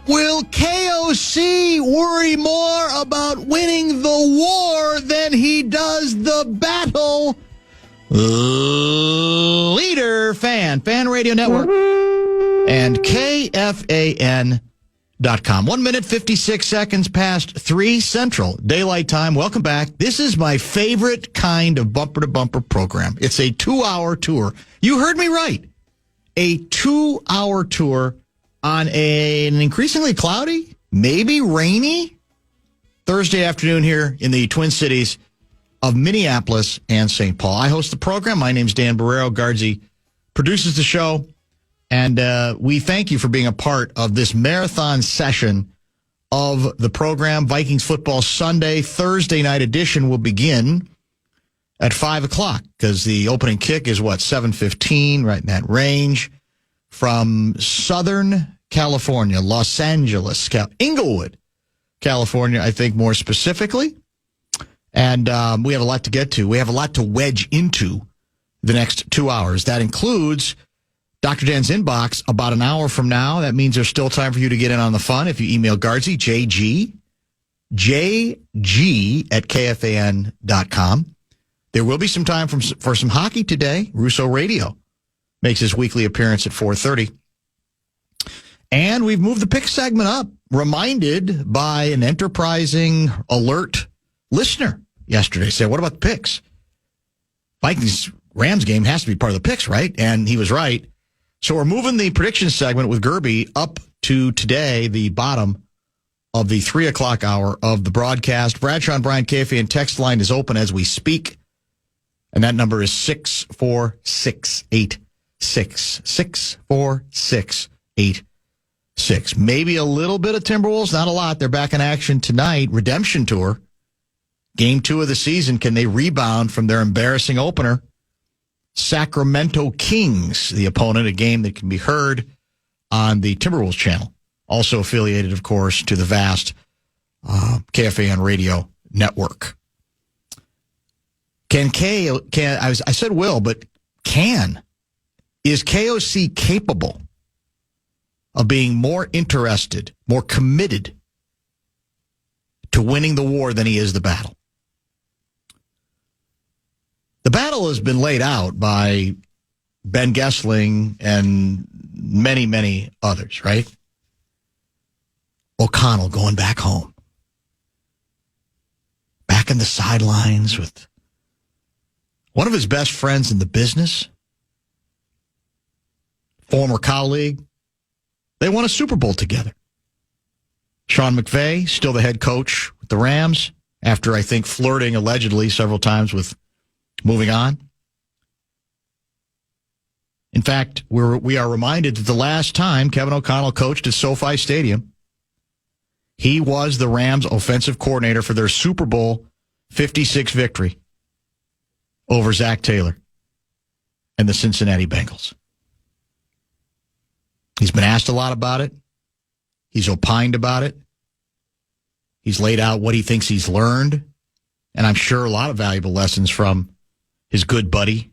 Will KOC worry more about winning the war than he does the battle? Leader Fan Radio Network, and KFAN.com. 1 minute, 56 seconds past 3 Central Daylight Time. Welcome back. This is my favorite kind of bumper-to-bumper program. It's a 2-hour tour. You heard me right. A 2-hour tour on an increasingly cloudy, maybe rainy Thursday afternoon here in the Twin Cities of Minneapolis and St. Paul. I host the program. My name's Dan Barreiro. Gardsy produces the show. And we thank you for being a part of this marathon session of the program. Vikings Football Sunday, Thursday night edition will begin at 5 o'clock because the opening kick is, 7:15, right in that range, from Southern California, Los Angeles, Inglewood, California, I think more specifically. And we have a lot to get to. We have a lot to wedge into the next 2 hours. That includes Dr. Dan's inbox about an hour from now. That means there's still time for you to get in on the fun. If you email Gardsy, JG at KFAN.com. There will be some time for some hockey today. Russo Radio makes his weekly appearance at 4:30. And we've moved the pick segment up, reminded by an enterprising, alert listener yesterday. Said, what about the picks? Vikings-Rams game has to be part of the picks, right? And he was right. So we're moving the prediction segment with Gerby up to today, the bottom of the 3 o'clock hour of the broadcast. Bradshaw and Brian KFAN text line is open as we speak, and that number is 64686. 64686. Maybe a little bit of Timberwolves, not a lot. They're back in action tonight. Redemption tour. Game 2 of the season. Can they rebound from their embarrassing opener? Sacramento Kings, the opponent, a game that can be heard on the Timberwolves channel. Also affiliated, of course, to the vast KFAN radio network. I said will, but is KOC capable of being more interested, more committed to winning the war than he is the battle? The battle has been laid out by Ben Gessling and many, many others, right? O'Connell going back home. Back in the sidelines with one of his best friends in the business, former colleague. They won a Super Bowl together. Sean McVay, still the head coach with the Rams, after, I think, flirting allegedly several times with moving on. In fact, we are reminded that the last time Kevin O'Connell coached at SoFi Stadium, he was the Rams offensive coordinator for their Super Bowl 56 victory over Zach Taylor and the Cincinnati Bengals. He's been asked a lot about it. He's opined about it. He's laid out what he thinks he's learned, and I'm sure a lot of valuable lessons from his good buddy,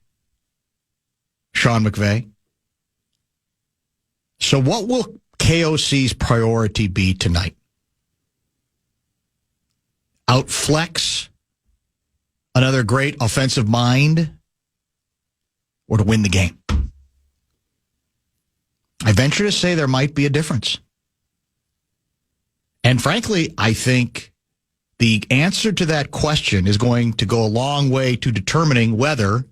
Sean McVay. So what will KOC's priority be tonight? Outflex another great offensive mind, or to win the game? I venture to say there might be a difference. And frankly, I think the answer to that question is going to go a long way to determining whether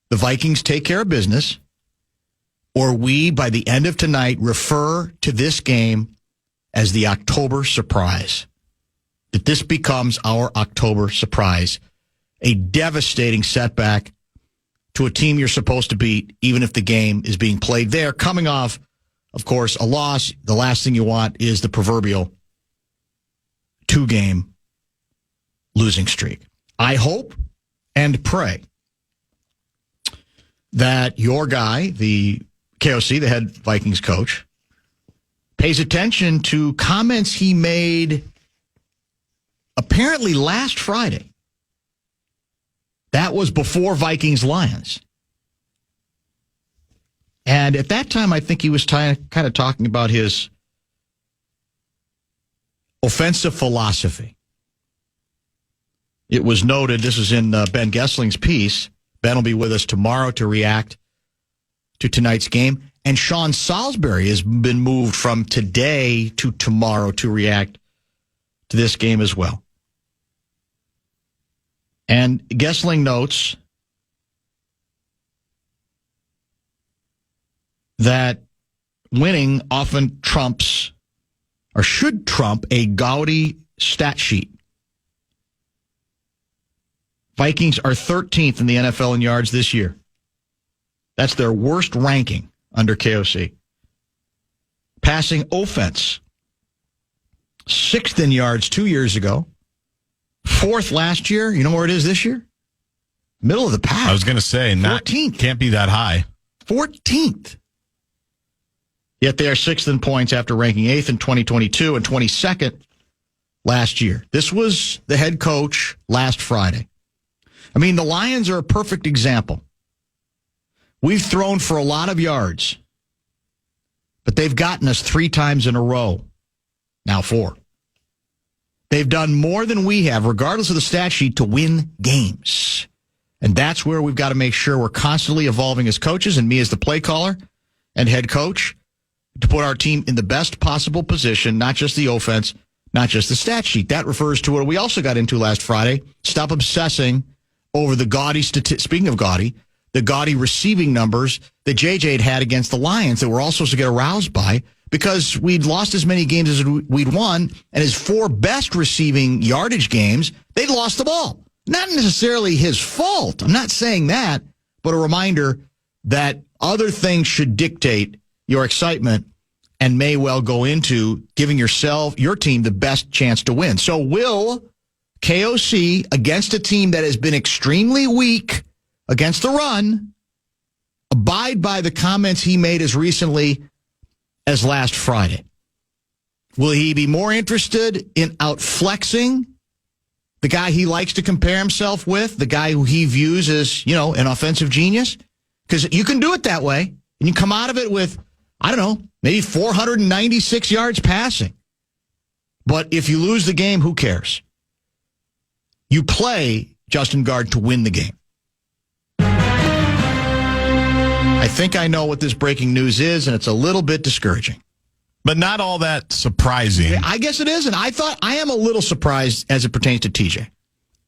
the Vikings take care of business or we, by the end of tonight, refer to this game as the October surprise. That this becomes our October surprise. A devastating setback to a team you're supposed to beat, even if the game is being played there. Coming off, of course, a loss, the last thing you want is the proverbial 2-game losing streak. I hope and pray that your guy, the KOC, the head Vikings coach, pays attention to comments he made apparently last Friday. That was before Vikings-Lions. And at that time, I think he was kind of talking about his offensive philosophy. It was noted, this is in Ben Gessling's piece. Ben will be with us tomorrow to react to tonight's game. And Sean Salisbury has been moved from today to tomorrow to react to this game as well. And Gessling notes that winning often trumps or should trump a gaudy stat sheet. Vikings are 13th in the NFL in yards this year. That's their worst ranking under KOC. Passing offense, 6th in yards 2 years ago. 4th last year. You know where it is this year? Middle of the pack. I was going to say, 14th. Can't be that high. 14th. Yet they are 6th in points after ranking 8th in 2022 and 22nd last year. This was the head coach last Friday. I mean, the Lions are a perfect example. We've thrown for a lot of yards, but they've gotten us 3 times in a row. Now 4. They've done more than we have, regardless of the stat sheet, to win games. And that's where we've got to make sure we're constantly evolving as coaches, and me as the play caller and head coach, to put our team in the best possible position, not just the offense, not just the stat sheet. That refers to what we also got into last Friday. Stop obsessing over the gaudy, speaking of gaudy, the gaudy receiving numbers that JJ had against the Lions that we're all supposed to get aroused by, because we'd lost as many games as we'd won, and his 4 best receiving yardage games, they'd lost the ball. Not necessarily his fault. I'm not saying that, but a reminder that other things should dictate your excitement and may well go into giving your team, the best chance to win. So will KOC, against a team that has been extremely weak against the run, abide by the comments he made as recently as last Friday? Will he be more interested in outflexing the guy he likes to compare himself with, the guy who he views as, an offensive genius? Because you can do it that way, and you come out of it with, I don't know, maybe 496 yards passing. But if you lose the game, who cares? You play Justin Guard to win the game. I think I know what this breaking news is, and it's a little bit discouraging. But not all that surprising. I guess it isn't. I am a little surprised as it pertains to TJ.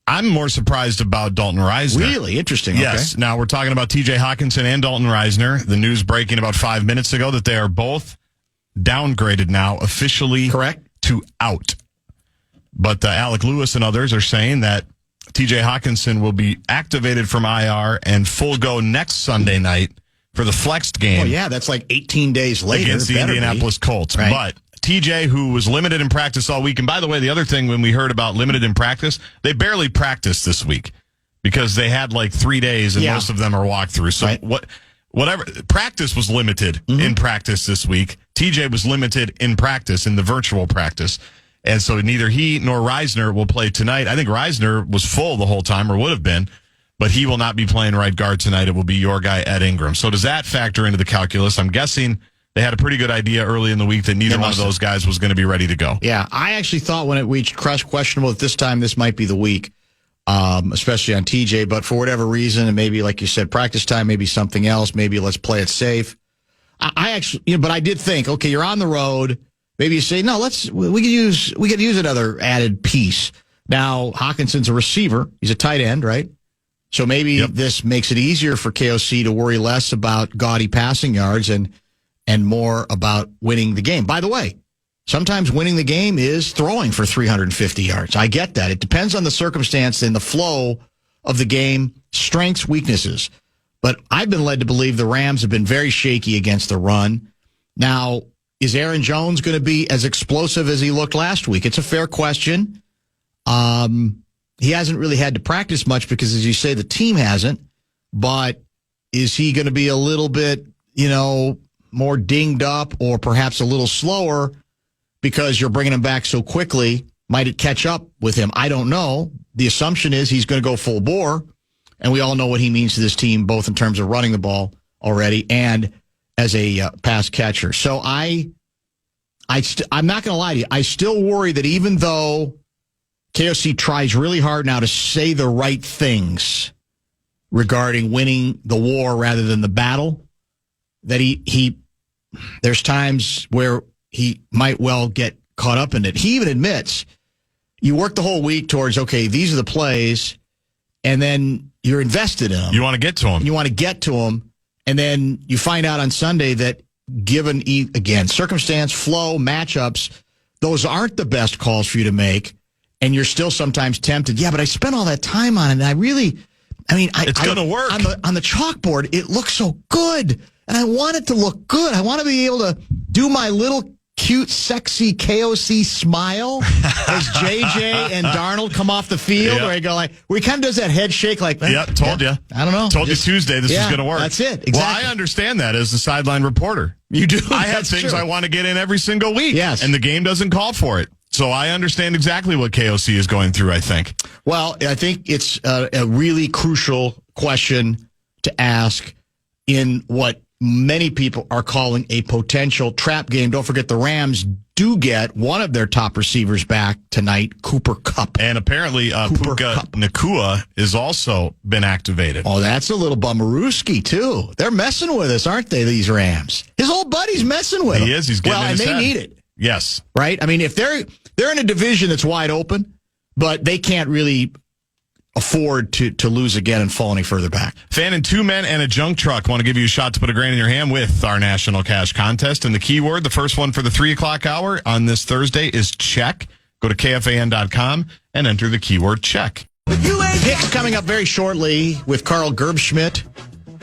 I'm more surprised about Dalton Reisner. Really? Interesting. Yes. Okay. Now we're talking about TJ Hawkinson and Dalton Reisner. The news breaking about 5 minutes ago that they are both downgraded now officially. Correct. To out. But Alec Lewis and others are saying that TJ Hawkinson will be activated from IR and full go next Sunday night for the flexed game. Oh, yeah, that's like 18 days later. Against the Indianapolis Colts. Right. But TJ, who was limited in practice all week, and by the way, the other thing when we heard about limited in practice, they barely practiced this week because they had like 3 days and most of them are walkthroughs. So whatever, practice was limited in practice this week. TJ was limited in practice, in the virtual practice. And so neither he nor Reisner will play tonight. I think Reisner was full the whole time, or would have been, but he will not be playing right guard tonight. It will be your guy, Ed Ingram. So does that factor into the calculus? I'm guessing they had a pretty good idea early in the week that neither one of those guys was going to be ready to go. Yeah, I actually thought when it reached questionable at this time, this might be the week, especially on TJ. But for whatever reason, and maybe, like you said, practice time, maybe something else, maybe let's play it safe. I actually, but I did think, okay, you're on the road. Maybe you say, no, we could use another added piece. Now, Hawkinson's a receiver. He's a tight end, right? So maybe this makes it easier for KOC to worry less about gaudy passing yards and more about winning the game. By the way, sometimes winning the game is throwing for 350 yards. I get that. It depends on the circumstance and the flow of the game, strengths, weaknesses. But I've been led to believe the Rams have been very shaky against the run. Now, is Aaron Jones going to be as explosive as he looked last week? It's a fair question. He hasn't really had to practice much because, as you say, the team hasn't. But is he going to be a little bit, more dinged up or perhaps a little slower because you're bringing him back so quickly? Might it catch up with him? I don't know. The assumption is he's going to go full bore, and we all know what he means to this team, both in terms of running the ball already and as a pass catcher. So I I'm not going to lie to you. I still worry that even though KOC tries really hard now to say the right things regarding winning the war rather than the battle, that there's times where he might well get caught up in it. He even admits you work the whole week towards, okay, these are the plays, and then you're invested in them. You want to get to them. You want to get to them, and then you find out on Sunday that given, again, circumstance, flow, matchups, those aren't the best calls for you to make, and you're still sometimes tempted. Yeah, but I spent all that time on it, and it's going to work. On the chalkboard, it looks so good, and I want it to look good. I want to be able to do my little cute, sexy KOC smile as JJ and Darnold come off the field, where he kind of does that head shake like, told you. I don't know. Told you Tuesday this was going to work. That's it. Exactly. Well, I understand that as the sideline reporter. You do. I have things I want to get in every single week. Yes. And the game doesn't call for it. So I understand exactly what KOC is going through, I think. Well, I think it's a really crucial question to ask in what many people are calling a potential trap game. Don't forget the Rams do get one of their top receivers back tonight, Cooper Kupp. And apparently Puka Nacua has also been activated. Oh, that's a little bummerooski, too. They're messing with us, aren't they, these Rams? His old buddy's messing with him. He is. He's getting in his head. head. They need it. Yes. Right? I mean, if they're in a division that's wide open, but they can't really afford to lose again and fall any further back. Fan and 2 men and a junk truck want to give you a shot to put a grand in your hand with our national cash contest. And the keyword, the first one for the 3 o'clock hour on this Thursday, is check. Go to KFAN.com and enter the keyword check. Picks coming up very shortly with Carl Gerbschmidt.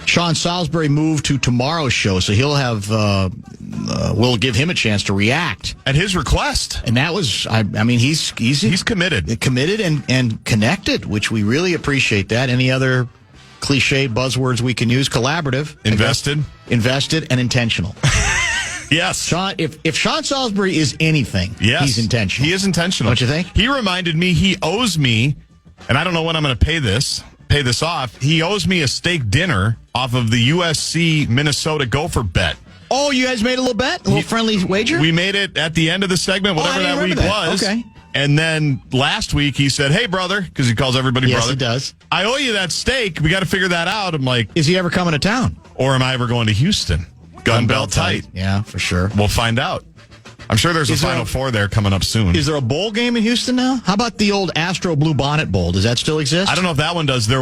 Sean Salisbury moved to tomorrow's show, so he'll have, we'll give him a chance to react. At his request. And that was, he's committed. Committed and connected, which we really appreciate that. Any other cliche buzzwords we can use? Collaborative. Invested and intentional. Yes. Sean, if Sean Salisbury is anything, he's intentional. He is intentional. Don't you think? He reminded me he owes me, and I don't know when I'm going to pay this off. He owes me a steak dinner off of the USC Minnesota Gopher bet. Oh, you guys made a little bet? A little friendly wager? We made it at the end of the segment, whatever that week was. Okay. And then last week he said, "Hey, brother," because he calls everybody brother. Yes, he does. "I owe you that steak. We got to figure that out." I'm like, is he ever coming to town? Or am I ever going to Houston? Gun belt tight. Yeah, for sure. We'll find out. I'm sure there's a Final Four there coming up soon. Is there a bowl game in Houston now? How about the old Astro Blue Bonnet Bowl? Does that still exist? I don't know if that one does. There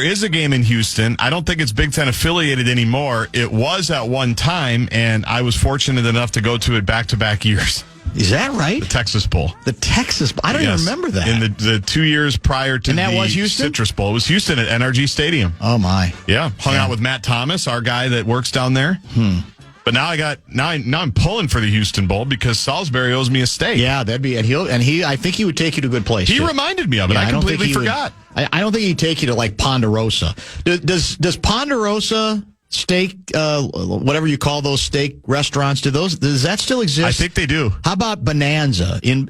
is a game in Houston. I don't think it's Big Ten affiliated anymore. It was at one time, and I was fortunate enough to go to it back-to-back years. Is that right? The Texas Bowl. The Texas Bowl. I don't even remember that. In the 2 years prior to was Houston? Citrus Bowl. It was Houston at NRG Stadium. Oh, my. Yeah. Hung out with Matt Thomas, our guy that works down there. But now I'm pulling for the Houston Bowl because Salisbury owes me a steak. Yeah, that'd be I think he would take you to a good place. He reminded me of it. I completely forgot. I don't think he'd take you to like Ponderosa. Does Ponderosa steak, whatever you call those steak restaurants, does that still exist? I think they do. How about Bonanza? In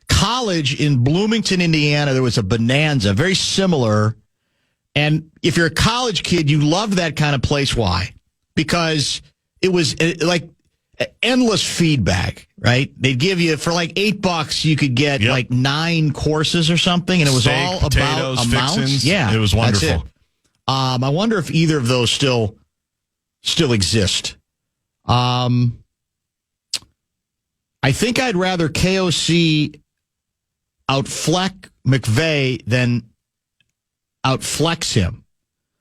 college in Bloomington, Indiana, there was a Bonanza, very similar. And if you're a college kid, you loved that kind of place. Why? Because it was like endless feedback, right? They'd give you, for like $8, you could get like 9 courses or something, and it was steak, all potatoes, about amounts. Fixins. Yeah, it was wonderful. That's it. I wonder if either of those still exist. I think I'd rather KOC outflex McVay than outflex him.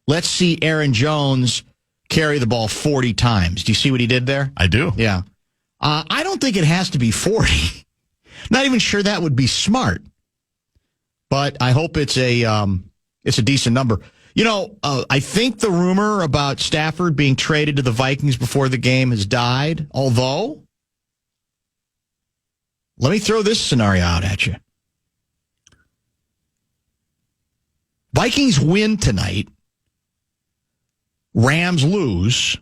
Let's see Aaron Jones carry the ball 40 times. Do you see what he did there? I do. Yeah. I don't think it has to be 40. Not even sure that would be smart. But I hope it's a decent number. You know, I think the rumor about Stafford being traded to the Vikings before the game has died. Although, let me throw this scenario out at you. Vikings win tonight. Rams lose,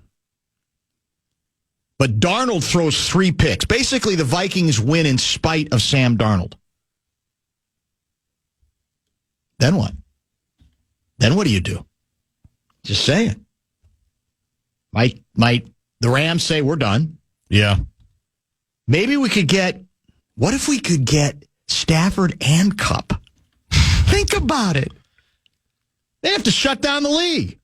but Darnold throws 3 picks. Basically, the Vikings win in spite of Sam Darnold. Then what? Then what do you do? Just saying. Might the Rams say we're done? Yeah. maybe we could get, what if we could get Stafford and Cup? Think about it. They have to shut down the league.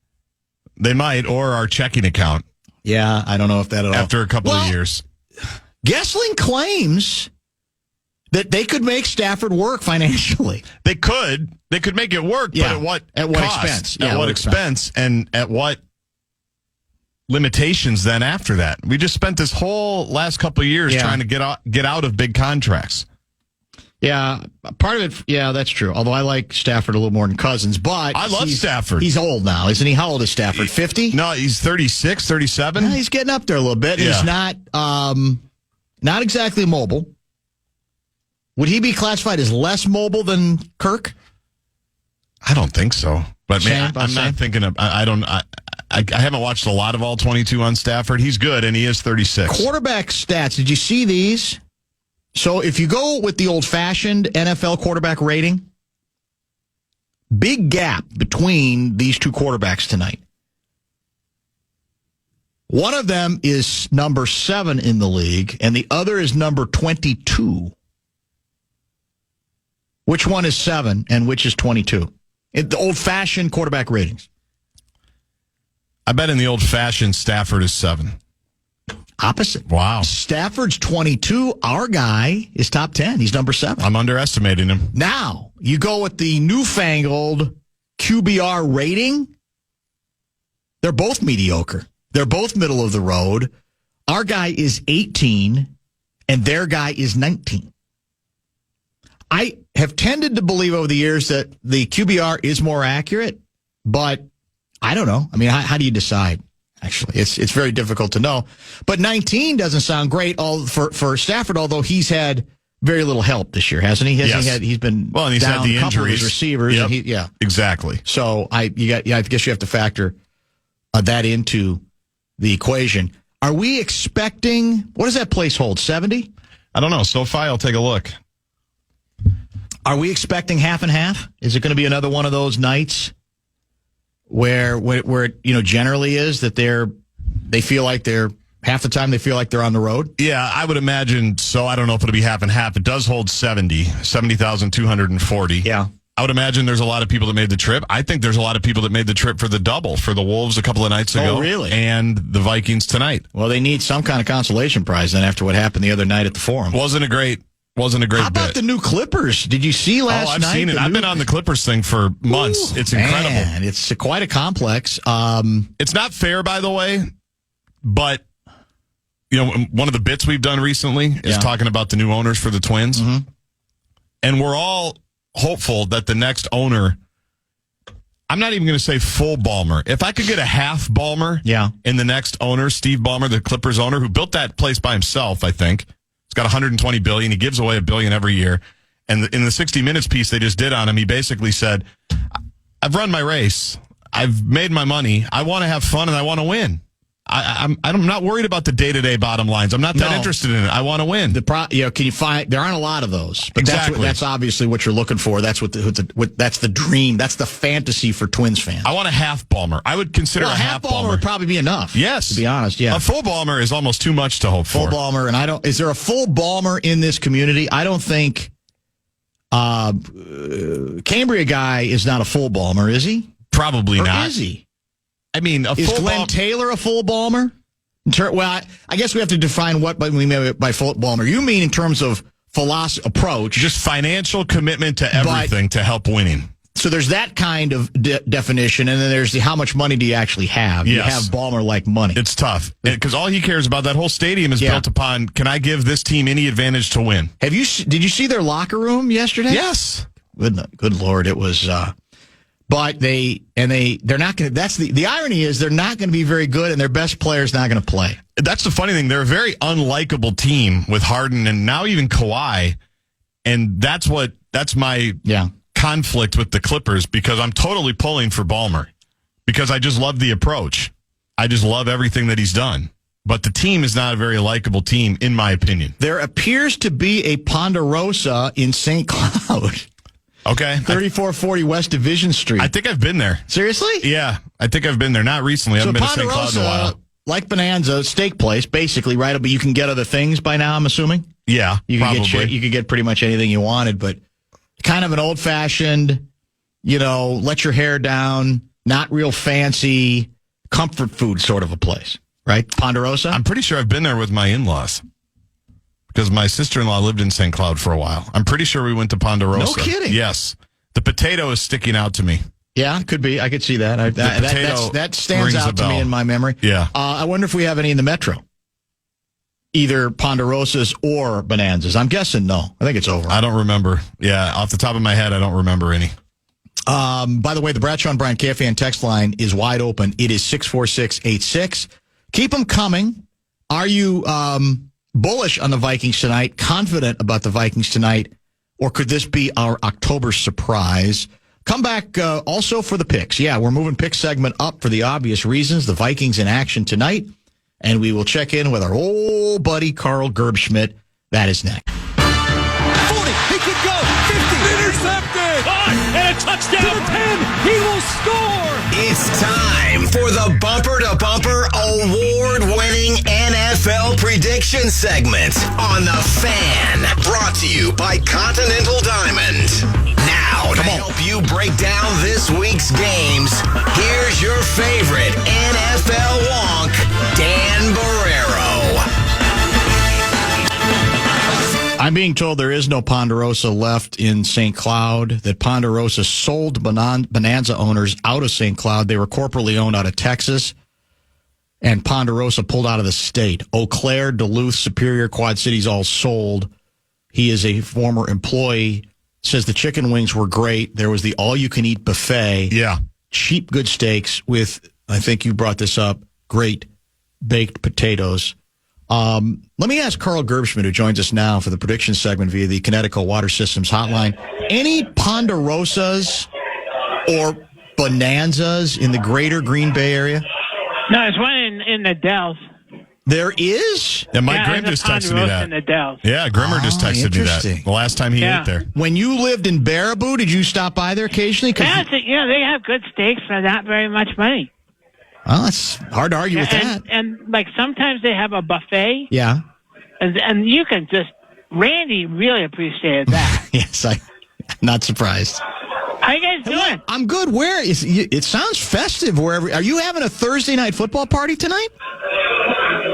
They might, or our checking account. Yeah, I don't know if that at all. After a couple of years. Gessling claims that they could make Stafford work financially. They could make it work, but at what cost? Expense? At what expense? And at what limitations then after that? We just spent this whole last couple of years trying to get out of big contracts. Yeah, part of it, yeah, that's true. Although I like Stafford a little more than Cousins, but I love Stafford. He's old now, isn't he? How old is Stafford? 50? No, he's 36, 37. Yeah, he's getting up there a little bit. Yeah. He's not exactly mobile. Would he be classified as less mobile than Kirk? I don't think so. But man, I'm not thinking of. I haven't watched a lot of all 22 on Stafford. He's good, and he is 36. Quarterback stats. Did you see these? So if you go with the old-fashioned NFL quarterback rating, big gap between these two quarterbacks tonight. One of them is number 7 in the league, and the other is number 22. Which one is 7 and which is 22? The old-fashioned quarterback ratings. I bet in the old-fashioned, Stafford is 7. Opposite. Wow. Stafford's 22. Our guy is top 10. He's number 7. I'm underestimating him. Now, you go with the newfangled QBR rating. They're both mediocre. They're both middle of the road. Our guy is 18, and their guy is 19. I have tended to believe over the years that the QBR is more accurate, but I don't know. I mean, how do you decide? Actually, it's very difficult to know. But 19 doesn't sound great for Stafford, although he's had very little help this year, hasn't he? He's been and he's down had the a couple of injuries. his receivers. Yep. Exactly. So I guess you have to factor that into the equation. Are we expecting, what does that place hold, 70? I don't know. SoFi, I'll take a look. Are we expecting half and half? Is it going to be another one of those nights where it generally is that they feel like they're half the time they feel like they're on the road? Yeah, I would imagine so. I don't know if it'll be half and half. It does hold 70,240. Yeah. I would imagine there's a lot of people that made the trip. I think there's a lot of people that made the trip for the double for the Wolves a couple of nights ago. Oh, really? And the Vikings tonight. Well, they need some kind of consolation prize then after what happened the other night at the Forum. Wasn't a great How about bit. the new Clippers? Did you see last night? I've seen it. I've been on the Clippers thing for months. It's incredible. Man, it's quite a complex. It's not fair, by the way, but one of the bits we've done recently is talking about the new owners for the Twins. Mm-hmm. And we're all hopeful that the next owner, I'm not even going to say full Ballmer. If I could get a half Ballmer in the next owner, Steve Ballmer, the Clippers owner, who built that place by himself, I think. He's got $120 billion. He gives away $1 billion every year. And in the 60 Minutes piece they just did on him, he basically said, I've run my race. I've made my money. I want to have fun and I want to win. I'm not worried about the day-to-day bottom lines. I'm not that interested in it. I want to win. Can you find? There aren't a lot of those, but exactly. That's obviously what you're looking for. That's that's the dream. That's the fantasy for Twins fans. I want a half Ballmer. I would consider a half Ballmer would probably be enough. Yes, to be honest. Yeah, a full Ballmer is almost too much to hope for. Full Ballmer, and is there a full Ballmer in this community? I don't think. Cambria guy is not a full Ballmer, is he? Probably not. Is he? I mean, is Glenn Taylor a full Ballmer? Well, I guess we have to define what we mean by full Ballmer. You mean in terms of philosophy, approach, just financial commitment to everything to help winning. So there's that kind of definition, and then there's how much money do you actually have? Yes. You have Ballmer-like money. It's tough because all he cares about, that whole stadium is built upon, can I give this team any advantage to win? Did you see their locker room yesterday? Yes. Good Lord, it was. But they're not going to. That's the irony is they're not going to be very good, and their best player's not going to play. That's the funny thing. They're a very unlikable team with Harden and now even Kawhi, and that's my conflict with the Clippers, because I'm totally pulling for Ballmer because I just love the approach. I just love everything that he's done. But the team is not a very likable team, in my opinion. There appears to be a Ponderosa in St. Cloud. Okay. 3440 West Division Street. I think I've been there. Seriously? Yeah, I think I've been there. Not recently. I haven't been to St. Cloud in a while. like Bonanza, steak place, basically, right? But you can get other things by now, I'm assuming? Yeah, probably. You could get pretty much anything you wanted, but kind of an old-fashioned, let your hair down, not real fancy, comfort food sort of a place, right? Ponderosa? I'm pretty sure I've been there with my in-laws because my sister-in-law lived in St. Cloud for a while. I'm pretty sure we went to Ponderosa. No kidding. Yes. The potato is sticking out to me. Yeah, could be. I could see that. That stands out to me in my memory. Yeah. I wonder if we have any in the metro. Either Ponderosas or Bonanzas. I'm guessing no. I think it's over. I don't remember. Yeah, off the top of my head, I don't remember any. By the way, the Bradshaw and Bryant KFAN text line is wide open. It is 64686. Keep them coming. Are you bullish on the Vikings tonight, confident about the Vikings tonight, or could this be our October surprise? Come back also for the picks. Yeah, we're moving pick segment up for the obvious reasons. The Vikings in action tonight. And we will check in with our old buddy, Carl Gerbschmidt. That is next. 40, he could go, 50, intercepted, and a touchdown to the 10, he will score. It's time for the Bumper to Bumper award-winning NFL prediction segment on The Fan, brought to you by Continental Diamond. Now, to help you break down this week's games, here's your favorite NFL wonk, Dan Barreiro. I'm being told there is no Ponderosa left in St. Cloud, that Ponderosa sold Bonanza owners out of St. Cloud. They were corporately owned out of Texas, and Ponderosa pulled out of the state. Eau Claire, Duluth, Superior, Quad Cities all sold. He is a former employee. Says the chicken wings were great. There was the all-you-can-eat buffet. Yeah. Cheap, good steaks with, I think you brought this up, great baked potatoes. Let me ask Carl Gerbschmidt, who joins us now for the prediction segment via the Connecticut Water Systems hotline. Any Ponderosas or Bonanzas in the greater Green Bay area? No, there's one in the Dells. There is? Yeah, Mike Grimm just texted me that. In the Dells. Yeah, Grimmer just texted me that the last time he ate there. When you lived in Barreiro, did you stop by there occasionally? Yeah, they have good steaks for not very much money. Well, it's hard to argue with that. And like sometimes they have a buffet. Yeah. And you can just, Randy really appreciated that. Yes, I'm not surprised. How you guys doing? I'm good. Where is it? Sounds festive. Wherever are you having a Thursday night football party tonight?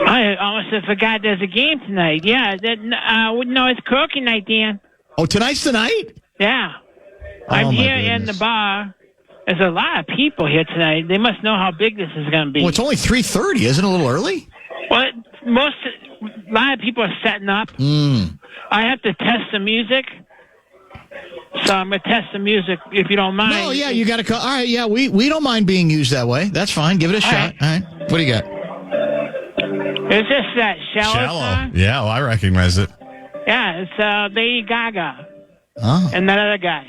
I almost forgot there's a game tonight. Yeah, no, it's karaoke night, Dan. Oh, tonight's the night? Yeah. I'm here in the bar. There's a lot of people here tonight. They must know how big this is going to be. Well, it's only 3:30. Isn't it a little early? Well, a lot of people are setting up. I have to test the music. So I'm going to test the music, if you don't mind. No, yeah, you got to call. All right, yeah, we don't mind being used that way. That's fine. Give it a shot. All right. What do you got? Is this that Shallow song? Yeah, well, I recognize it. Yeah, it's Lady Gaga. Oh. And that other guy.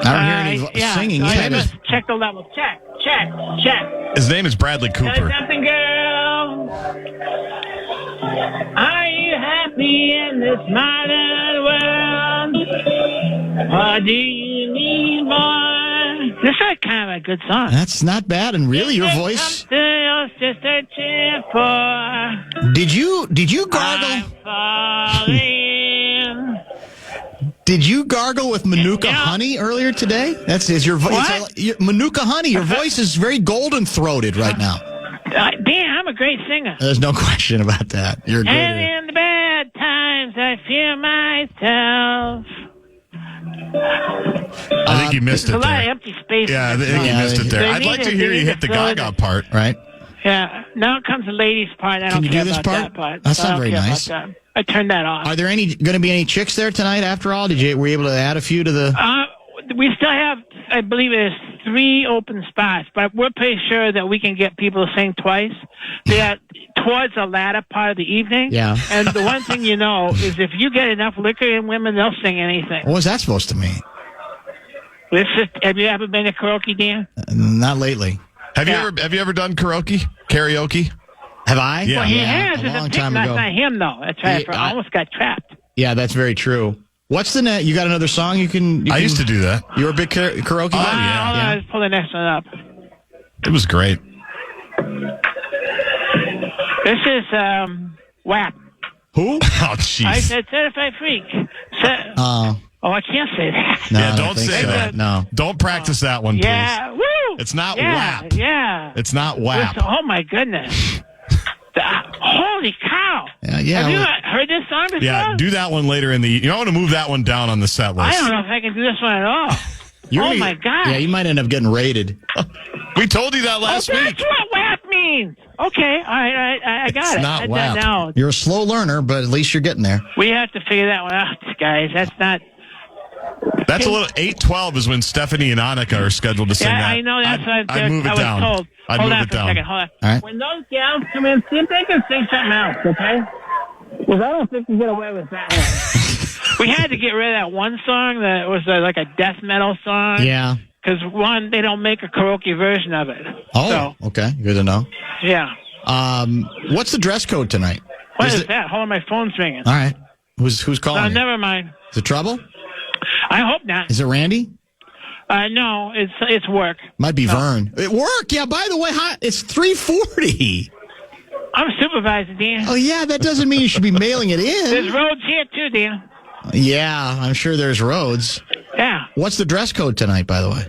I don't hear any singing yet. Check the level. Check. His name is Bradley Cooper. Something, girl. Are you happy in this modern world? Or do you need more? This is kind of a good song. That's not bad, and really, your voice. Just a cheer for. Did you gargle? I'm falling. Did you gargle with Manuka honey earlier today? Is your voice Manuka honey? Your voice is very golden throated right now. Dan, I'm a great singer. There's no question about that. You're good. And in the bad times, I feel myself. I think you missed it there. There's a lot of empty space. Yeah, I think you missed it there. I'd like to hear you hit the Gaga part. Right. Yeah. Now comes the ladies' part. I don't care about that part. That's not very nice. I turned that off. Are there going to be any chicks there tonight after all? Were you able to add a few to the... We still have, I believe there's 3 open spots, but we're pretty sure that we can get people to sing twice. They're towards the latter part of the evening. Yeah. And the one thing you know is if you get enough liquor in women, they'll sing anything. What was that supposed to mean? Have you ever been to karaoke, Dan? Not lately. Have you ever done karaoke? Have I? Yeah. Well, he has. A long time ago. That's not him, though. That's right. I almost got trapped. Yeah, that's very true. What's the net? You got another song you can... I used to do that. You were a big karaoke guy? Yeah. Hold on, let's pull the next one up. It was great. This is WAP. Who? Oh, jeez. I said certified freak. Oh, I can't say that. No, Yeah, I don't think say so. that. No. Don't practice that one, please. Yeah, woo! It's not yeah, WAP. Yeah. It's not WAP. Oh, my goodness. Holy cow. Yeah. Have you heard this song before? Yeah, do that one later in the... You know, I want to move that one down on the set list. I don't know if I can do this one at all. My God. Yeah, you might end up getting raided. We told you that last week. That's what WAP means. Okay, all right, I got it. It's not WAP. Now, You're a slow learner, but at least you're getting there. we have to figure that one out, guys. That's not... That's a little... 8:12 is when Stephanie and Annika are scheduled to sing Yeah, that. I know. That's what I'd move it I was down. told. I'd Hold move on it for down. a second. Hold on. All right. When those gals come in, see if they can sing something else, okay? Because I don't think we can get away with that one. We had to get rid of that one song that was like a death metal song. Yeah. Because, one, they don't make a karaoke version of it. Oh, okay. Good to know. Yeah. What's the dress code tonight? What is that? Hold on, my phone's ringing. All right. Who's calling? No, you? never mind. Is it trouble? I hope not. Is it Randy? No, it's work. Might be Vern. It work. Yeah. By the way, it's 3:40. I'm supervising, Dan. Oh yeah, that doesn't mean you should be mailing it There's in. roads here too, Dan. Yeah, I'm sure there's roads. Yeah. What's the dress code tonight, by the way?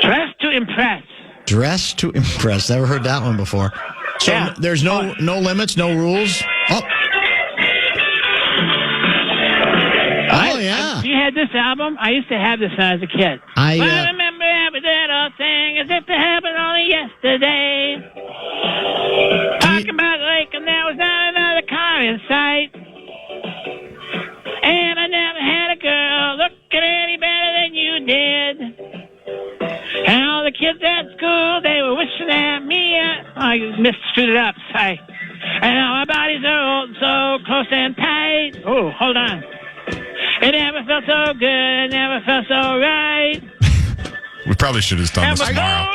Dress to impress. Dress to impress. Never heard that one before. So Yeah. there's no limits, no rules. Oh yeah. You had this album? I used to have this when I was a kid. I remember every little thing as if it happened only yesterday. Talking about the lake and there was not another car in sight. And I never had a girl looking any better than you did. And all the kids at school, they were wishing at me. I screwed it up, sorry. And all our bodies are old, so close and tight. Oh, hold on. It never felt so good, it never felt so right. We probably should have done this tomorrow.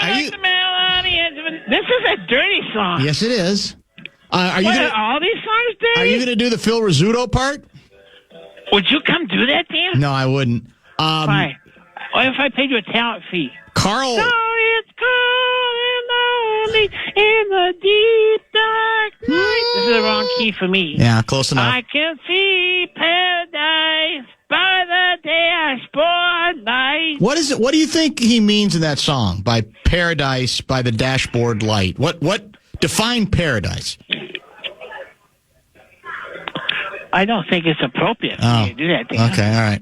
This is a dirty song. Yes, it is. Are all these songs dirty? Are you going to do the Phil Rizzuto part? Would you come do that, Dan? No, I wouldn't. Why? What if I paid you a talent fee? Carl. So it's cold and lonely in the deep dark night. This is the wrong key for me. Yeah, close enough. I can see paradise by the day I sport light. What is it? What do you think he means in that song? By paradise, by the dashboard light. What define paradise? I don't think it's appropriate for you to do that, Dan. Okay, all right.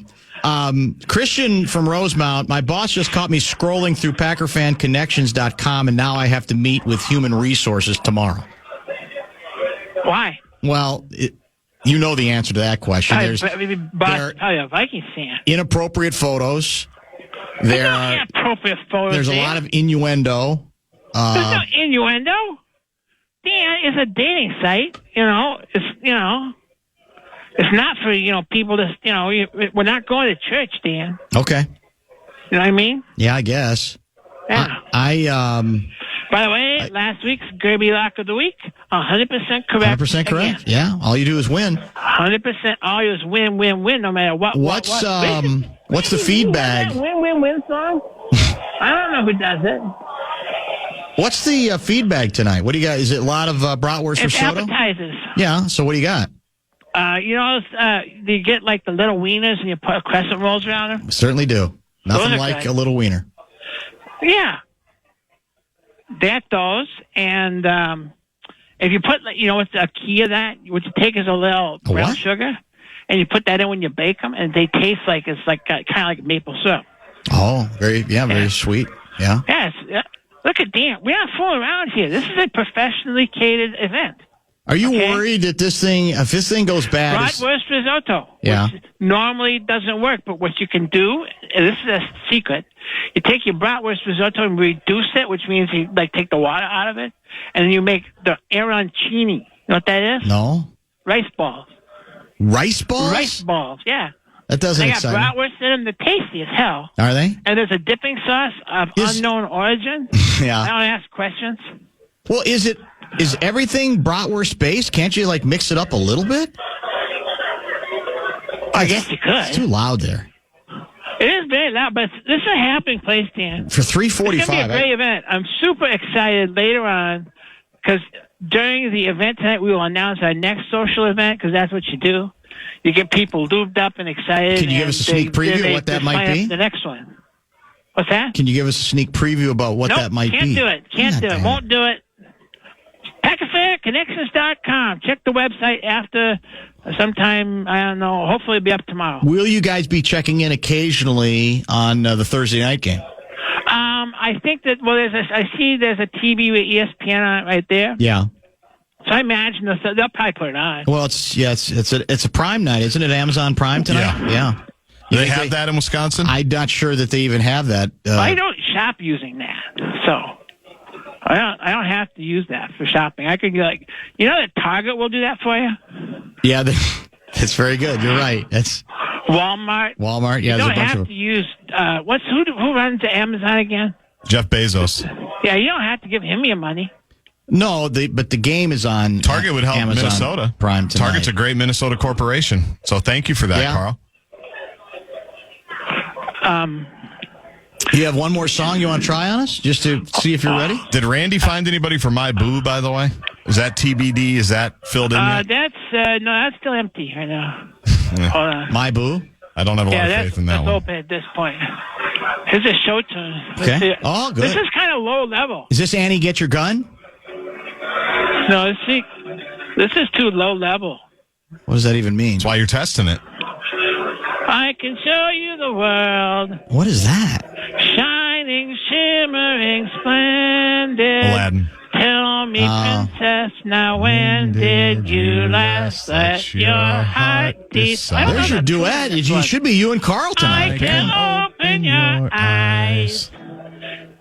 Christian from Rosemount, my boss just caught me scrolling through PackerFanConnections.com, and now I have to meet with Human Resources tomorrow. Why? Well, you know the answer to that question. There's Vikings fan. inappropriate photos. There are inappropriate photos. There's a lot of innuendo. There's no innuendo. Dan, it's a dating site. It's not for, people to, we're not going to church, Dan. Okay. You know what I mean? Yeah, I guess. Yeah. By the way, last week's Gerby Lock of the Week, 100% correct. 100% correct. Again. Yeah, all you do is win. 100%. All you do is win, no matter what. What's the feedback? Win song? I don't know who does it. What's the feedback tonight? What do you got? Is it a lot of bratwurst It's risotto? appetizers. Yeah. So what do you got? You get like the little wieners and you put crescent rolls around them? Certainly do. Nothing like a little wiener. Yeah. Those. And if you put, what's the key of that? What you take is a little brown sugar, and you put that in when you bake them, and they taste like it's like kind of like maple syrup. Oh, very sweet. Yeah. Yes. Look at Dan. We're not fooling around here. This is a professionally catered event. Are you worried that if this thing goes bad? Bratwurst risotto. Yeah. Which normally doesn't work, but what you can do, and this is a secret, you take your bratwurst risotto and reduce it, which means you take the water out of it, and then you make the arancini. You know what that is? No. Rice balls. Rice balls? Rice balls, yeah. That doesn't excite me. They got bratwurst in them. They're tasty as hell. Are they? And there's a dipping sauce of unknown origin. Yeah. I don't ask questions. Well, is everything bratwurst based? Can't you mix it up a little bit? I guess you could. It's too loud there. It is very loud, but this is a happening place, Dan. For 3:45. It's going to be a great event. I'm super excited later on because during the event tonight, we will announce our next social event, because that's what you do. You get people lubed up and excited. Can you give us a sneak preview of what that might be? The next one. What's that? Can you give us a sneak preview about what that might can't be? do it. Can't do it. Won't do it. PackAfairConnections.com. Check the website after sometime, I don't know, hopefully it'll be up tomorrow. Will you guys be checking in occasionally on the Thursday night game? I think that, well, I see there's a TV with ESPN on it right there. Yeah. So I imagine they'll probably put it on. Well, it's a Prime night, isn't it? Amazon Prime tonight? Yeah. Do they have that in Wisconsin? I'm not sure that they even have that. I don't shop using that, so I don't have to use that for shopping. I could that Target will do that for you. Yeah, that's very good. You're right. That's Walmart. Yeah, you there's don't a bunch have of to use who runs Amazon again? Jeff Bezos. Yeah, you don't have to give him your money. No, but the game is on. Target would help Amazon Minnesota. Prime tonight. Target's a great Minnesota corporation, so thank you for that, Carl. You have one more song you want to try on us, just to see if you're ready? Did Randy find anybody for My Boo, by the way? Is that TBD? Is that filled in yet? That's still empty right now. Hold on. My Boo? I don't have a lot of faith in that that's one. open at this point. It's a show tune. Okay. Oh, good. This is kind of low level. Is this Annie Get Your Gun? No, this is too low level. What does that even mean? That's why you're testing it. I can show you the world. What is that? Shining, shimmering, splendid. Aladdin. Tell me, princess, now when did you last let your heart decide? There's your duet. It should be you and Carl tonight. I can open your eyes,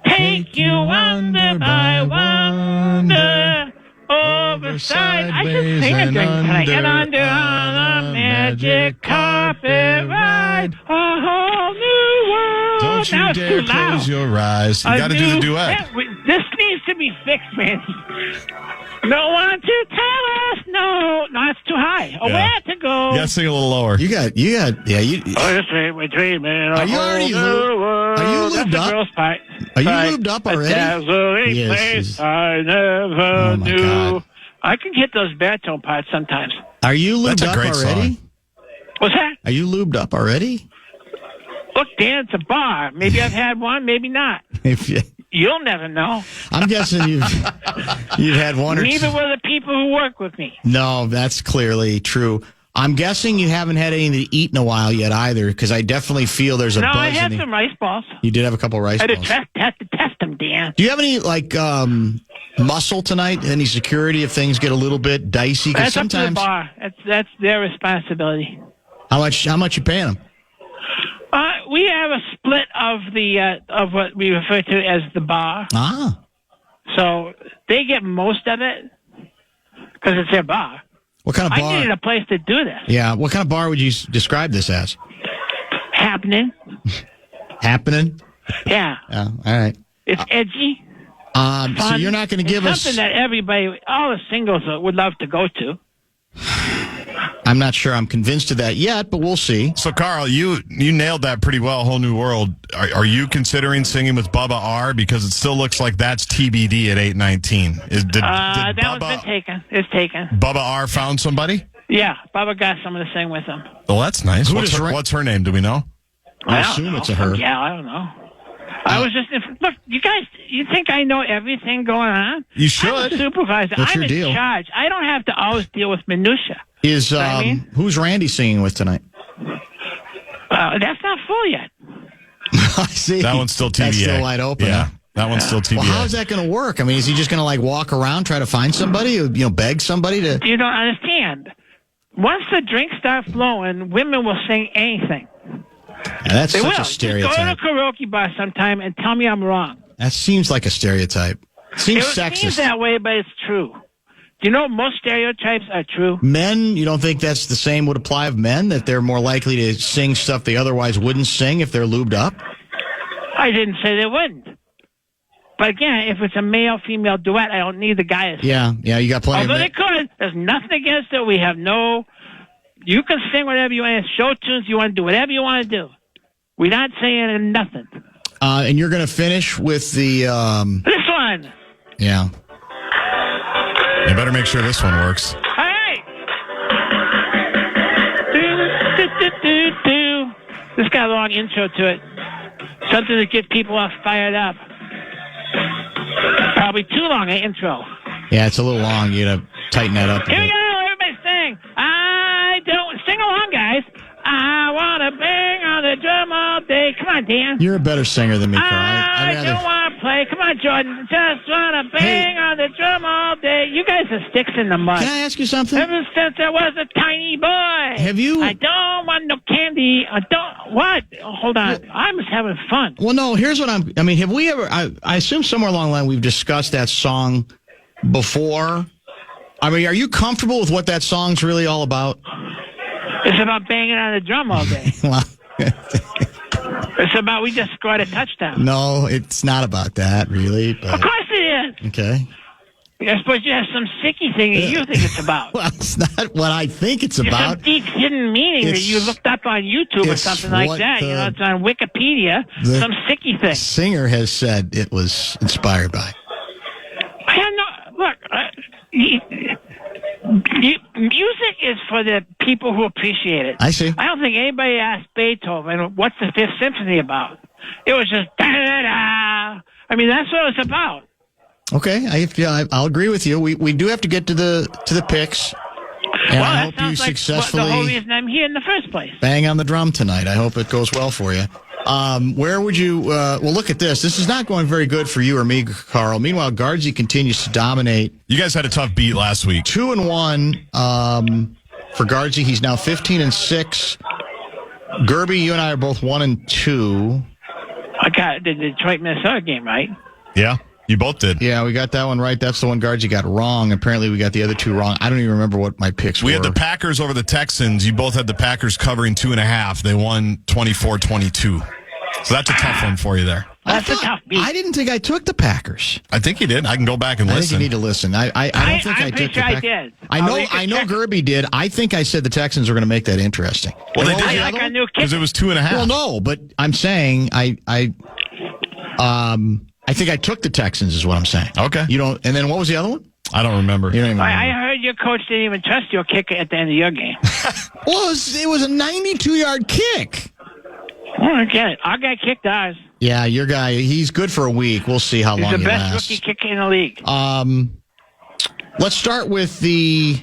take you wonder by wonder, over side. I should sing it during tonight. And under on a magic carpet ride, a whole new world. Don't you dare close your eyes. You got to do the duet. This needs to be fixed, man. No one to tell us no. No, it's too high. Oh, where to go? You got to sing a little lower. You got. Oh, this ain't my dream, man. Are you already lubed up? Girl's part. Are you lubed up already? A dazzling place I never knew. God. I can hit those baritone parts sometimes. Are you lubed up already? Song. What's that? Are you lubed up already? Look, Dan, it's a bar. Maybe I've had one, maybe not. You'll never know. I'm guessing you've had one or two. Neither were the people who work with me. No, that's clearly true. I'm guessing you haven't had anything to eat in a while yet either, because I definitely feel there's a buzz. No, I had some rice balls. You did have a couple rice balls. I had to test them, Dan. Do you have any muscle tonight? Any security if things get a little bit dicey? That's sometimes up to the bar. That's their responsibility. How much you paying them? We have a split of what we refer to as the bar. Ah. So they get most of it because it's their bar. What kind of bar? I needed a place to do this. Yeah. What kind of bar would you describe this as? Happening. Happening? Yeah. All right. It's edgy. So you're not going to give us something that everybody, all the singles would love to go to. I'm not sure I'm convinced of that yet, but we'll see. So, Carl, you nailed that pretty well, Whole New World. Are you considering singing with Bubba R? Because it still looks like that's TBD at 8:19. That one's been taken. It's taken. Bubba R found somebody? Yeah, Bubba got someone to sing with him. Well, that's nice. What's her name? Do we know? I assume it's a her. Yeah, I don't know. I was just look. You guys, you think I know everything going on? You should. I'm a supervisor. What's I'm your deal? in charge. I don't have to always deal with minutia. Who's Randy singing with tonight? That's not full yet. I see. That one's still TBA. That's still wide open. Yeah, huh? that one's still TBA. Well, how is that going to work? I mean, is he just going to walk around, try to find somebody, beg somebody to? You don't understand. Once the drinks start flowing, women will sing anything. Yeah, that's they such will. a stereotype. Just go to a karaoke bar sometime and tell me I'm wrong. That seems like a stereotype. Seems sexist. It seems that way, but it's true. Do you know most stereotypes are true? Men, you don't think that's the same would apply of men, that they're more likely to sing stuff they otherwise wouldn't sing if they're lubed up? I didn't say they wouldn't. But again, if it's a male-female duet, I don't need the guy to sing. Yeah, you got plenty Although of they could. There's nothing against it. We have no... You can sing whatever you want. Show tunes. You want to do whatever you want to do. We're not saying nothing. And you're going to finish with the... This one. Yeah. You better make sure this one works. Hey! This got a long intro to it. Something to get people all fired up. Probably too long an intro. Yeah, it's a little long. You gotta tighten that up a Here we bit. go. Everybody sing. I don't sing along, guys. I want to bang on the drum all day. Come on, Dan. You're a better singer than me, Carl. I don't want to play. Come on, Jordan. Just want to bang on the drum all day. You guys are sticks in the mud. Can I ask you something? Ever since I was a tiny boy. Have you? I don't want no candy. I don't. What? Hold on. I'm just having fun. Well, no, here's what I mean, have we ever, I assume somewhere along the line we've discussed that song before. I mean, are you comfortable with what that song's really all about? It's about banging on the drum all day. Well, It's about we just scored a touchdown. no, it's not about that, really. But, Of course it is. okay. I suppose you have some sicky thing that you think it's about. Well, it's not what I think it's There's about. some deep hidden meaning that you looked up on YouTube or it's something like what that. It's on Wikipedia. the Some sicky thing. Singer has said it was inspired by. I have no look. Music is for the people who appreciate it. I see. I don't think anybody asked Beethoven, what's the Fifth Symphony about? It was just da-da-da. I mean, that's what it's about. Okay, I'll agree with you. We do have to get to the picks. And I hope you sounds like successfully the whole reason I'm here in the first place. bang on the drum tonight. I hope it goes well for you. Where would you, well, look at this. This is not going very good for you or me, Carl. Meanwhile, Guardsy continues to dominate. You guys had a tough beat last week. 2-1 for Guardsy. He's now 15-6. Gerby, you and I are both 1-2. I got the Detroit Minnesota game right. Yeah, you both did. Yeah, we got that one right. That's the one Guardsy got wrong. Apparently, we got the other two wrong. I don't even remember what my picks were. We had the Packers over the Texans. You both had the Packers covering 2.5. They won 24-22. So that's a tough one for you there. That's a tough beat. I didn't think I took the Packers. I think you did. I can go back and I think listen. you need to listen. I don't think I'm I pretty took sure the I Packers. did. I know Gerby did. I think I said the Texans were going to make that interesting. Well, they And what was did. the like other a one? new kick. Because it was 2.5. Well, no, but I'm saying I think I took the Texans is what I'm saying. Okay. You don't. And then what was the other one? I don't remember. You don't even I remember. heard your coach didn't even trust your kicker at the end of your game. Well, it was a 92-yard kick. Okay, our guy kicked ours. Yeah, your guy, he's good for a week. We'll see how He's long the he best lasts. rookie kicker in the league. Let's start with the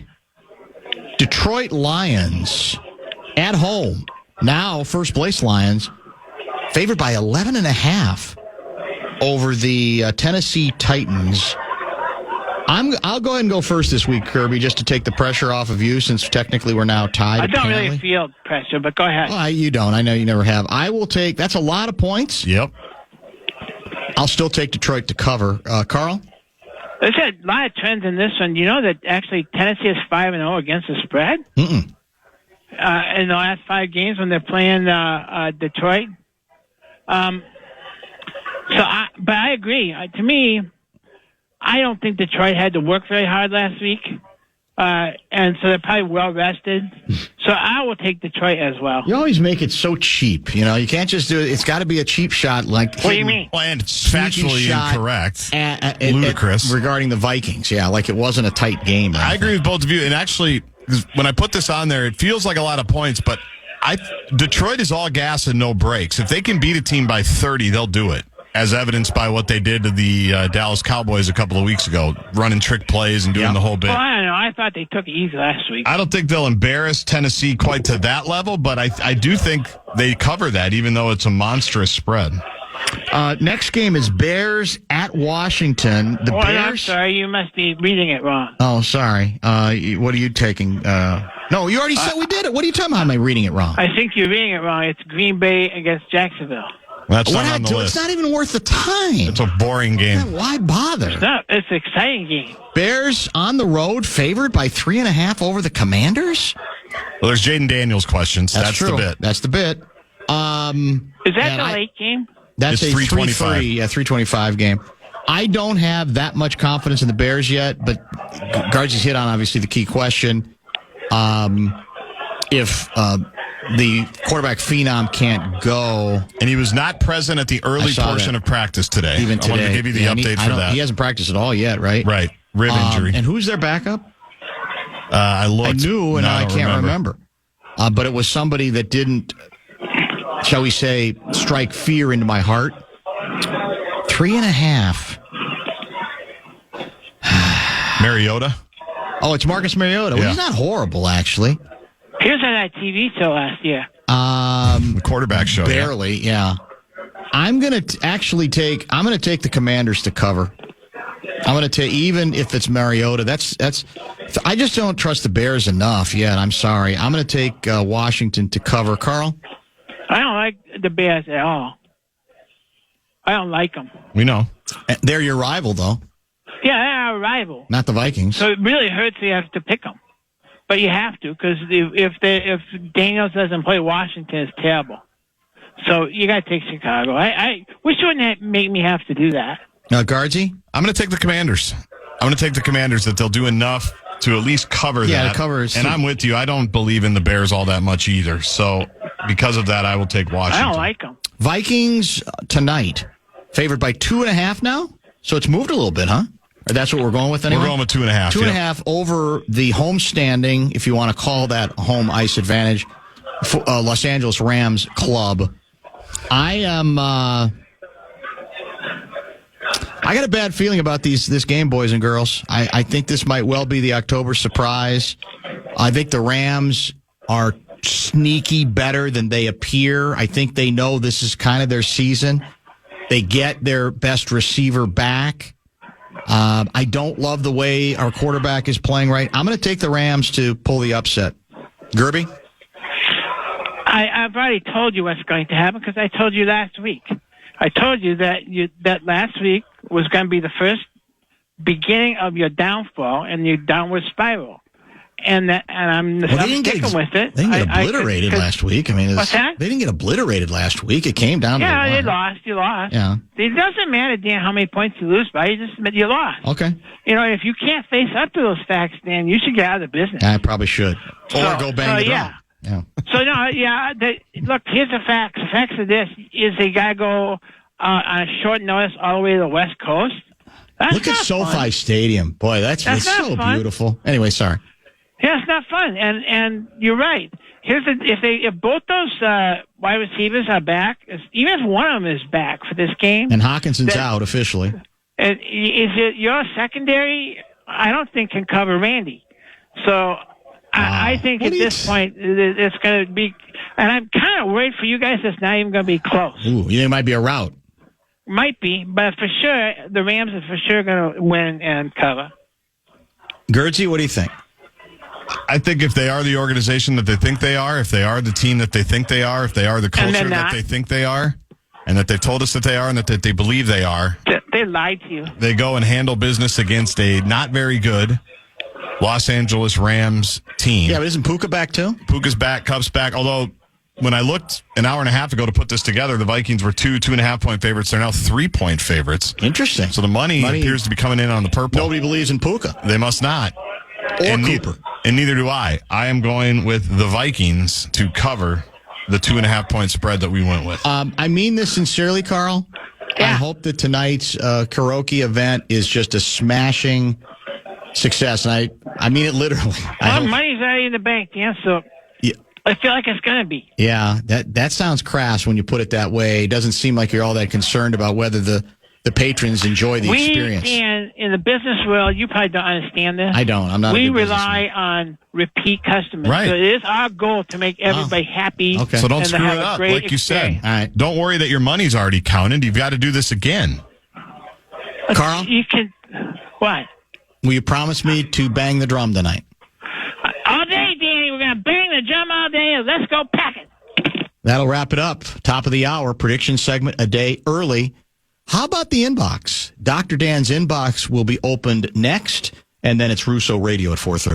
Detroit Lions at home. Now, first place Lions, favored by 11.5 over the Tennessee Titans. I'll go ahead and go first this week, Kirby, just to take the pressure off of you, since technically we're now tied. I don't apparently. really feel pressure, but go ahead. Well, you don't. I know you never have. I will take. That's a lot of points. Yep. I'll still take Detroit to cover. Carl? There's a lot of trends in this one. You know that actually Tennessee is 5-0 against the spread in the last 5 games when they're playing Detroit. But I agree. To me, I don't think Detroit had to work very hard last week, and so they're probably well rested. So I will take Detroit as well. You always make it so cheap. You know, you can't just do it. It's got to be a cheap shot. Like What do you mean? Well, and sneaking factually shot incorrect. Ludicrous. Regarding the Vikings. Yeah, like it wasn't a tight game. I agree with both of you. And actually, when I put this on there, it feels like a lot of points, but Detroit is all gas and no brakes. If they can beat a team by 30, they'll do it, as evidenced by what they did to the Dallas Cowboys a couple of weeks ago, running trick plays and doing the whole bit. Well, I don't know. I thought they took it easy last week. I don't think they'll embarrass Tennessee quite to that level, but I do think they cover that, even though it's a monstrous spread. Next game is Bears at Washington. The I'm Bears. sorry. You must be reading it wrong. Oh, sorry. What are you taking? No, you already said we did it. What are you talking about? Am I reading it wrong? I think you're reading it wrong. It's Green Bay against Jacksonville. That's not on the It's list. not even worth the time. It's a boring game. Why bother? It's an exciting game. Bears on the road, favored by 3.5 over the Commanders. Well, there's Jaden Daniels questions. That's true. the bit. That's the bit. Is that the late game? That's It's a 3:25. 3:25 game. I don't have that much confidence in the Bears yet, but Guards hit on obviously the key question. If the quarterback phenom can't go, And he was not present at the early I saw portion that. of practice today. even today, I wanted to give you the Yeah, update for that. He hasn't practiced at all yet, right? Right. Rib injury. And who's their backup? I knew, and I can't remember. But it was somebody that didn't, shall we say, strike fear into my heart. 3.5. Mariota? Oh, it's Marcus Mariota. Well, he's not horrible, actually. He was on that TV show last year. The quarterback show. Barely, yeah. I'm going to actually take the Commanders to cover. I'm going to take, even if it's Mariota, I just don't trust the Bears enough yet. I'm sorry. I'm going to take Washington to cover. Carl? I don't like the Bears at all. I don't like them. We know. They're your rival, though. Yeah, they're our rival. Not the Vikings. So it really hurts you have to pick them. But you have to, because if Daniels doesn't play, Washington is terrible. So you got to take Chicago. We shouldn't make me have to do that. Guardsy? I'm going to take the Commanders. I'm going to take the Commanders that they'll do enough to at least cover that. Yeah, cover. And I'm with you. I don't believe in the Bears all that much either. So because of that, I will take Washington. I don't like them. Vikings tonight, favored by 2.5 now? So it's moved a little bit, huh? Or that's what we're going with anyway? We're going with 2.5. 2.5 over the home standing, if you want to call that home ice advantage, Los Angeles Rams club. I got a bad feeling about this game, boys and girls. I think this might well be the October surprise. I think the Rams are sneaky better than they appear. I think they know this is kind of their season. They get their best receiver back. I don't love the way our quarterback is playing right. I'm going to take the Rams to pull the upset. Gerby? I've already told you what's going to happen because I told you last week. I told you that last week was going to be the first beginning of your downfall and your downward spiral. And I'm sticking with it. They didn't get obliterated last week. What's that? They didn't get obliterated last week. It came down to the wire. Yeah, you lost. Yeah. It doesn't matter, Dan, how many points you lose by. You lost. Okay. If you can't face up to those facts, Dan, you should get out of the business. I probably should. Or go bang the drum. Yeah. So, look, here's the facts. The facts of this is they got to go on a short notice all the way to the West Coast. Look at SoFi Stadium. Boy, that's so fun. Beautiful. Anyway, sorry. Yeah, it's not fun, and you're right. If both those wide receivers are back, even if one of them is back for this game, and Hawkinson's out officially, is it your secondary? I don't think can cover Randy. So I think at this point it's going to be, and I'm kind of worried for you guys. It's not even going to be close. Ooh, you think it might be a rout? Might be, but for sure the Rams are for sure going to win and cover. Gerdsy, what do you think? I think if they are the organization that they think they are, if they are the team that they think they are, if they are the culture that they think they are, and that they've told us that they are and that they believe they are. They lied to you. They go and handle business against a not very good Los Angeles Rams team. Yeah, but isn't Puka back too? Puka's back, Cup's back, although when I looked an hour and a half ago to put this together, the Vikings were 2.5 point favorites. They're now 3-point favorites. Interesting. So the money appears to be coming in on the purple. Nobody believes in Puka. They must not. Or Cooper. And neither do I. I am going with the Vikings to cover the 2.5 point spread that we went with. I mean this sincerely, Carl. Yeah. I hope that tonight's karaoke event is just a smashing success. And I mean it literally. Money's already in the bank, Dan, so I feel like it's going to be. Yeah, that sounds crass when you put it that way. It doesn't seem like you're all that concerned about whether the patrons enjoy the experience. We stand in the business world. You probably don't understand this. I don't. I'm not. We rely on repeat customers. Right. So it is our goal to make everybody happy. Okay. So don't and screw have it a up, great like you said. experience. All right. Don't worry that your money's already counted. You've got to do this again. Carl? You can. What? Will you promise me to bang the drum tonight? All day, Danny. We're going to bang the drum all day. Let's go pack it. That'll wrap it up. Top of the hour. Prediction segment a day early. How about the inbox? Dr. Dan's inbox will be opened next, and then it's Russo Radio at 4:30.